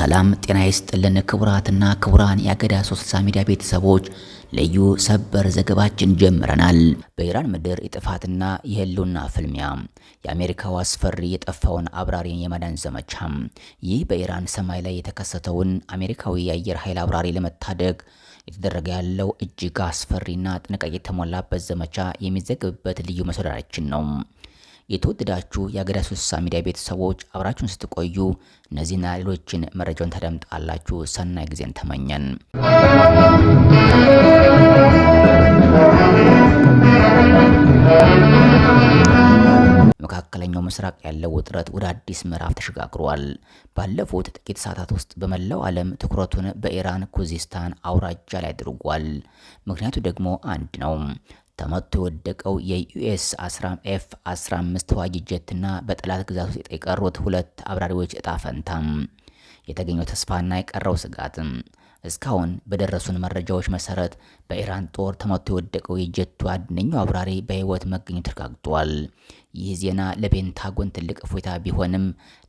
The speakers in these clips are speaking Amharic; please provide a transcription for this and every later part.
ሰላም ጤና ይስጥልን ክቡራትና ክቡራን የአገዳ 360 ሚዲያ ቤተሰቦች ልዩ ሰበር ዘገባችን ጀምረናል። በኢራን ምድር የጥፋትና የህልውና ፍልሚያ የአሜሪካው አስፈሪ የጠፋውን አብራሪን የማዳን ዘመቻ። ይህ በኢራን ሰማይ ላይ የተከሰተውን አሜሪካዊ የአየር ኃይል አብራሪ ለመታደግ የተደረገ ያለው እጅግ አስፈሪና ጥንቃቄ የተሞላበት ዘመቻ የሚዘገብበት ልዩ መሰናዷችን ነው። የተወደዳችሁ የአገዳ 360 ሚዲያ ቤተሰቦች አብራችሁን ስትቆዩ እነዚህና ሌሎችን መረጃውን ታደምጣላችሁ። ሰናይ ጊዜን ተመኘን። መካከለኛው ምስራቅ ያለው ውጥረት ወደ አዲስ ምዕራፍ ተሸጋግሯል። ባለፉት ጥቂት ሰዓታት ውስጥ በመላው ዓለም ትኩረቱን በኢራን ኩዚስታን አውራጃ ላይ አድርጓል። ምክንያቱ ደግሞ አንድ ነው። ተመቶ የወደቀው የዩኤስ ኤፍ-15 ተዋጊ ጀትና በጠላት ግዛት ውስጥ የቀሩት ሁለት አብራሪዎች እጣ ፈንታ፣ የተገኘው ተስፋና የቀረው ስጋት። እስካሁን በደረሱን መረጃዎች መሰረት በኢራን ጦር ተመቶ የወደቀው የጀቱ አንደኛው አብራሪ በህይወት መገኘቱ ተረጋግጧል። ይህ ዜና ለፔንታጎን ትልቅ እፎይታ ቢሆንም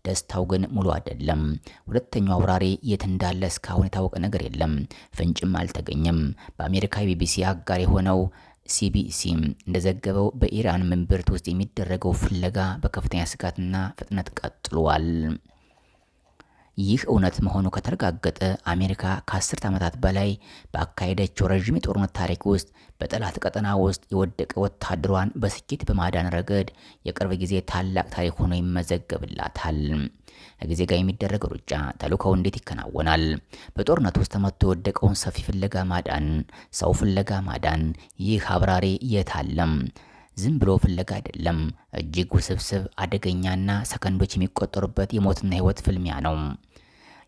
ደስታው ግን ሙሉ አይደለም። ሁለተኛው አብራሪ የት እንዳለ እስካሁን የታወቀ ነገር የለም፣ ፍንጭም አልተገኘም። በአሜሪካ ቢቢሲ አጋር የሆነው ሲቢሲ እንደዘገበው በኢራን መንብርት ውስጥ የሚደረገው ፍለጋ በከፍተኛ ስጋትና ፍጥነት ቀጥሏል። ይህ እውነት መሆኑ ከተረጋገጠ አሜሪካ ከ10 ዓመታት በላይ ባካሄደችው ረዥም የጦርነት ታሪክ ውስጥ በጠላት ቀጠና ውስጥ የወደቀ ወታደሯን በስኬት በማዳን ረገድ የቅርብ ጊዜ ታላቅ ታሪክ ሆኖ ይመዘገብላታል። ከጊዜ ጋር የሚደረገው ሩጫ ተልዕኮው እንዴት ይከናወናል? በጦርነት ውስጥ ተመቶ የወደቀውን ሰፊ ፍለጋ ማዳን፣ ሰው ፍለጋ ማዳን። ይህ አብራሪ የት አለም? ዝም ብሎ ፍለጋ አይደለም። እጅግ ውስብስብ፣ አደገኛና ሰከንዶች የሚቆጠሩበት የሞትና ህይወት ፍልሚያ ነው።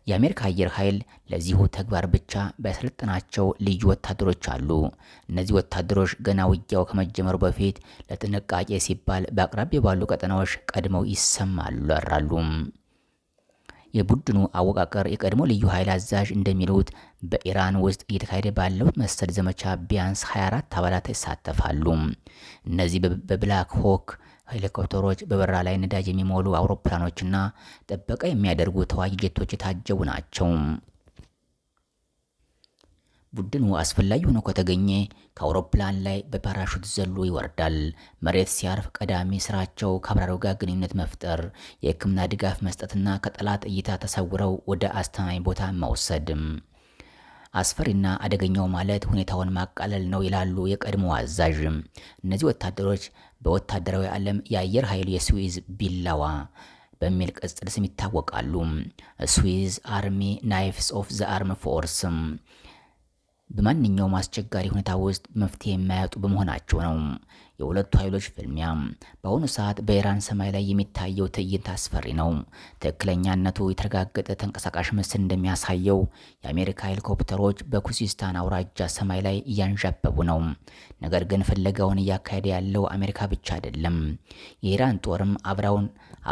የአሜሪካ አየር ኃይል ለዚሁ ተግባር ብቻ በያሰለጠናቸው ልዩ ወታደሮች አሉ። እነዚህ ወታደሮች ገና ውጊያው ከመጀመሩ በፊት ለጥንቃቄ ሲባል በአቅራቢያ ባሉ ቀጠናዎች ቀድመው ይሰማሉ፣ ያራሉ። የቡድኑ አወቃቀር የቀድሞ ልዩ ኃይል አዛዥ እንደሚሉት በኢራን ውስጥ እየተካሄደ ባለው መሰል ዘመቻ ቢያንስ 24 አባላት ይሳተፋሉ። እነዚህ በብላክ ሆክ ሄሊኮፕተሮች፣ በበረራ ላይ ነዳጅ የሚሞሉ አውሮፕላኖችና ጥበቃ የሚያደርጉ ተዋጊ ጀቶች የታጀቡ ናቸው። ቡድኑ አስፈላጊ ሆኖ ከተገኘ ከአውሮፕላን ላይ በፓራሹት ዘሎ ይወርዳል። መሬት ሲያርፍ ቀዳሚ ስራቸው ከአብራሪው ጋር ግንኙነት መፍጠር፣ የሕክምና ድጋፍ መስጠትና ከጠላት እይታ ተሰውረው ወደ አስተማማኝ ቦታ መውሰድ። አስፈሪና አደገኛው ማለት ሁኔታውን ማቃለል ነው ይላሉ የቀድሞ አዛዥ። እነዚህ ወታደሮች በወታደራዊ ዓለም የአየር ኃይሉ የስዊዝ ቢላዋ በሚል ቅጽል ስም ይታወቃሉ። ስዊዝ አርሚ ናይፍስ ኦፍ ዘ አርም ፎርስ። በማንኛውም አስቸጋሪ ሁኔታ ውስጥ መፍትሄ የማያጡ በመሆናቸው ነው። የሁለቱ ኃይሎች ፍልሚያ በአሁኑ ሰዓት በኢራን ሰማይ ላይ የሚታየው ትዕይንት አስፈሪ ነው። ትክክለኛነቱ የተረጋገጠ ተንቀሳቃሽ ምስል እንደሚያሳየው የአሜሪካ ሄሊኮፕተሮች በኩዚስታን አውራጃ ሰማይ ላይ እያንዣበቡ ነው። ነገር ግን ፍለጋውን እያካሄደ ያለው አሜሪካ ብቻ አይደለም። የኢራን ጦርም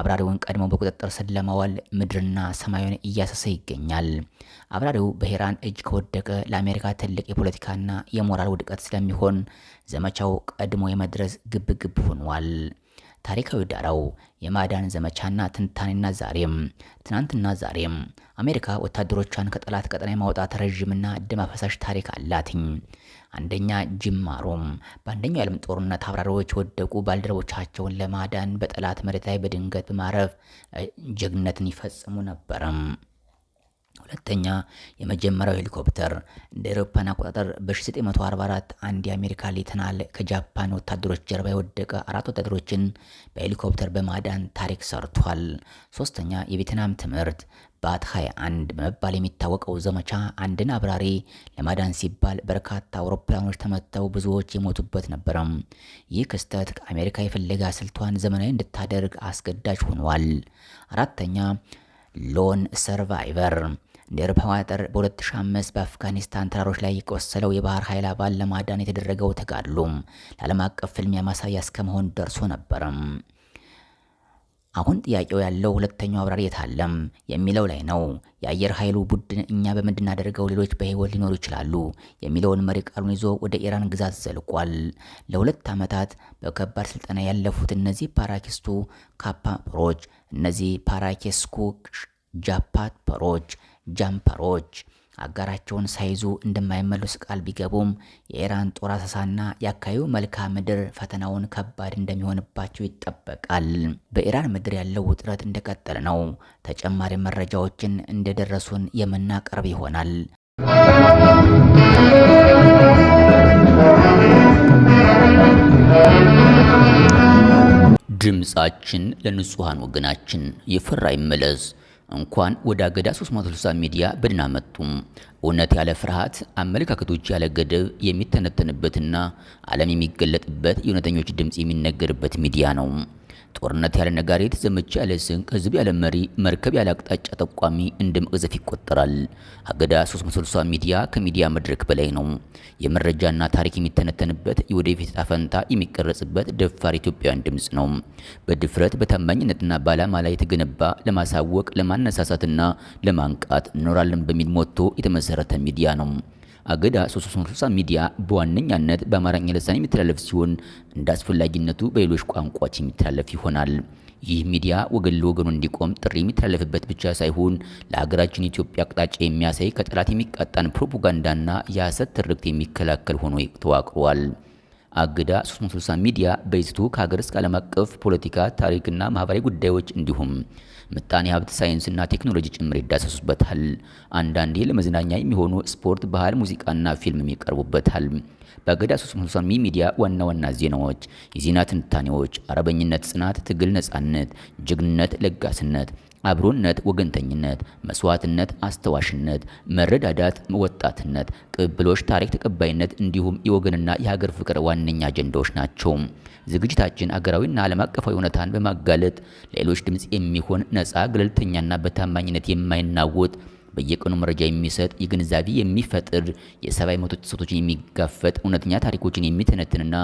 አብራሪውን ቀድሞ በቁጥጥር ስር ለማዋል ምድርና ሰማዩን እያሰሰ ይገኛል። አብራሪው በኢራን እጅ ከወደቀ ለአሜሪካ ትልቅ የፖለቲካና የሞራል ውድቀት ስለሚሆን ዘመቻው ቀድሞ የመድረስ ግብግብ ሆኗል። ታሪካዊ ዳራው የማዳን ዘመቻና ትንታኔና ዛሬም ትናንትና ዛሬም አሜሪካ ወታደሮቿን ከጠላት ቀጠና የማውጣት ረዥምና ደም አፋሳሽ ታሪክ አላትኝ። አንደኛ ጅማሮም በአንደኛው የዓለም ጦርነት አብራሪዎች የወደቁ ባልደረቦቻቸውን ለማዳን በጠላት መሬት ላይ በድንገት በማረፍ ጀግነትን ይፈጽሙ ነበረም። ሁለተኛ የመጀመሪያው ሄሊኮፕተር እንደ አውሮፓውያን አቆጣጠር በ1944 አንድ የአሜሪካ ሌተናል ከጃፓን ወታደሮች ጀርባ የወደቀ 4 ወታደሮችን በሄሊኮፕተር በማዳን ታሪክ ሰርቷል። ሶስተኛ የቬትናም ትምህርት ባት 21 በመባል የሚታወቀው ዘመቻ አንድን አብራሪ ለማዳን ሲባል በርካታ አውሮፕላኖች ተመተው ብዙዎች የሞቱበት ነበረም። ይህ ክስተት አሜሪካ የፍለጋ ስልቷን ዘመናዊ እንድታደርግ አስገዳጅ ሆኗል። አራተኛ ሎን ሰርቫይቨር እንደ አውሮፓውያን አቆጣጠር በ2005 በአፍጋኒስታን ተራሮች ላይ የቆሰለው የባህር ኃይል አባል ለማዳን የተደረገው ተጋድሎ ለዓለም አቀፍ ፍልሚያ ማሳያ እስከመሆን ደርሶ ነበር። አሁን ጥያቄው ያለው ሁለተኛው አብራሪ የት አለም የሚለው ላይ ነው። የአየር ኃይሉ ቡድን እኛ በምንድናደርገው ሌሎች በህይወት ሊኖሩ ይችላሉ የሚለውን መሪ ቃሉን ይዞ ወደ ኢራን ግዛት ዘልቋል። ለ2 ዓመታት በከባድ ስልጠና ያለፉት እነዚህ ፓራኪስቱ ካፓሮች እነዚህ ፓራኬስኩ ጃፓሮች፣ ጃምፐሮች አጋራቸውን ሳይዙ እንደማይመለሱ ቃል ቢገቡም የኢራን ጦር አሰሳና የአካባቢው መልክዓ ምድር ፈተናውን ከባድ እንደሚሆንባቸው ይጠበቃል። በኢራን ምድር ያለው ውጥረት እንደቀጠለ ነው። ተጨማሪ መረጃዎችን እንደደረሱን የምናቀርብ ይሆናል። ድምጻችን ለንጹሃን ወገናችን የፈራ ይመለስ። እንኳን ወደ አገዳ 360 ሚዲያ በደህና መጡም። እውነት ያለ ፍርሃት፣ አመለካከቶች ያለ ገደብ የሚተነተንበትና ዓለም የሚገለጥበት የእውነተኞች ድምጽ የሚነገርበት ሚዲያ ነው። ጦርነት ያለ ነጋሪት፣ ዘመቻ ያለ ስንቅ፣ ህዝብ ያለ መሪ፣ መርከብ ያለ አቅጣጫ ጠቋሚ እንደ መቅዘፍ ይቆጠራል። አገዳ 360 ሚዲያ ከሚዲያ መድረክ በላይ ነው። የመረጃና ታሪክ የሚተነተንበት፣ የወደፊት ዕጣ ፈንታ የሚቀረጽበት ደፋር ኢትዮጵያውያን ድምጽ ነው። በድፍረት በታማኝነትና በዓላማ ላይ የተገነባ ለማሳወቅ ለማነሳሳትና ለማንቃት እንኖራለን በሚል ሞቶ የተመሰረተ ሚዲያ ነው። አገዳ 360 ሚዲያ በዋነኛነት በአማርኛ ልሳን የሚተላለፍ ሲሆን እንደ አስፈላጊነቱ በሌሎች ቋንቋዎች የሚተላለፍ ይሆናል። ይህ ሚዲያ ወገን ለወገኑ እንዲቆም ጥሪ የሚተላለፍበት ብቻ ሳይሆን ለሀገራችን ኢትዮጵያ አቅጣጫ የሚያሳይ ከጠላት የሚቃጣን ፕሮፓጋንዳና የሐሰት ትርክት የሚከላከል ሆኖ ተዋቅሯል። አገዳ 360 ሚዲያ በይዘቱ ከሀገር እስከ ዓለም አቀፍ ፖለቲካ፣ ታሪክና ማህበራዊ ጉዳዮች እንዲሁም ምጣኔ ሀብት፣ ሳይንስና ቴክኖሎጂ ጭምር ይዳሰሱበታል። አንዳንዴ ለመዝናኛ የሚሆኑ ስፖርት፣ ባህል፣ ሙዚቃና ፊልም ይቀርቡበታል። በአገዳ 360 ሚዲያ ዋና ዋና ዜናዎች፣ የዜና ትንታኔዎች፣ አርበኝነት፣ ጽናት፣ ትግል፣ ነጻነት፣ ጀግንነት፣ ለጋስነት፣ አብሮነት፣ ወገንተኝነት፣ መስዋዕትነት፣ አስተዋሽነት፣ መረዳዳት፣ ወጣትነት፣ ቅብብሎች፣ ታሪክ ተቀባይነት እንዲሁም የወገንና የሀገር ፍቅር ዋነኛ አጀንዳዎች ናቸው። ዝግጅታችን አገራዊና ዓለም አቀፋዊ እውነታን በማጋለጥ ለሌሎች ድምጽ የሚሆን ነፃ፣ ገለልተኛና በታማኝነት የማይናወጥ በየቀኑ መረጃ የሚሰጥ የግንዛቤ የሚፈጥር የሰብአዊ መብቶች ጥሰቶችን የሚጋፈጥ እውነተኛ ታሪኮችን የሚተነትንና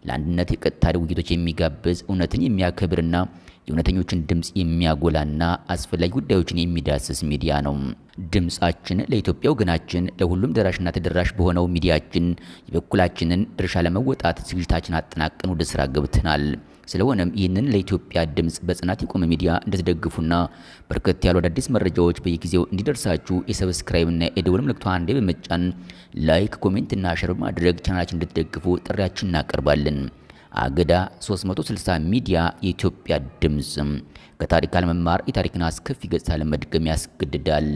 ለአንድነት የቀጥታ ውይይቶች የሚጋብዝ እውነትን የሚያከብርና የእውነተኞችን ድምጽ የሚያጎላና አስፈላጊ ጉዳዮችን የሚዳስስ ሚዲያ ነው። ድምጻችን ለኢትዮጵያ ወገናችን ለሁሉም ደራሽና ተደራሽ በሆነው ሚዲያችን የበኩላችንን ድርሻ ለመወጣት ዝግጅታችን አጠናቀን ወደ ስራ ገብተናል። ስለሆነም ይህንን ለኢትዮጵያ ድምጽ በጽናት የቆመ ሚዲያ እንድትደግፉና በርከት ያሉ አዳዲስ መረጃዎች በየጊዜው እንዲደርሳችሁ የሰብስክራይብ እና የደወል ምልክቷን አንዴ በመጫን ላይክ፣ ኮሜንት እና ሼር በማድረግ ቻናላችን እንድትደግፉ ጥሪያችን እናቀርባለን። አገዳ 360 ሚዲያ የኢትዮጵያ ድምጽ ከታሪክ አለመማር የታሪክን አስከፊ ገጽታ ለመድገም ያስገድዳል።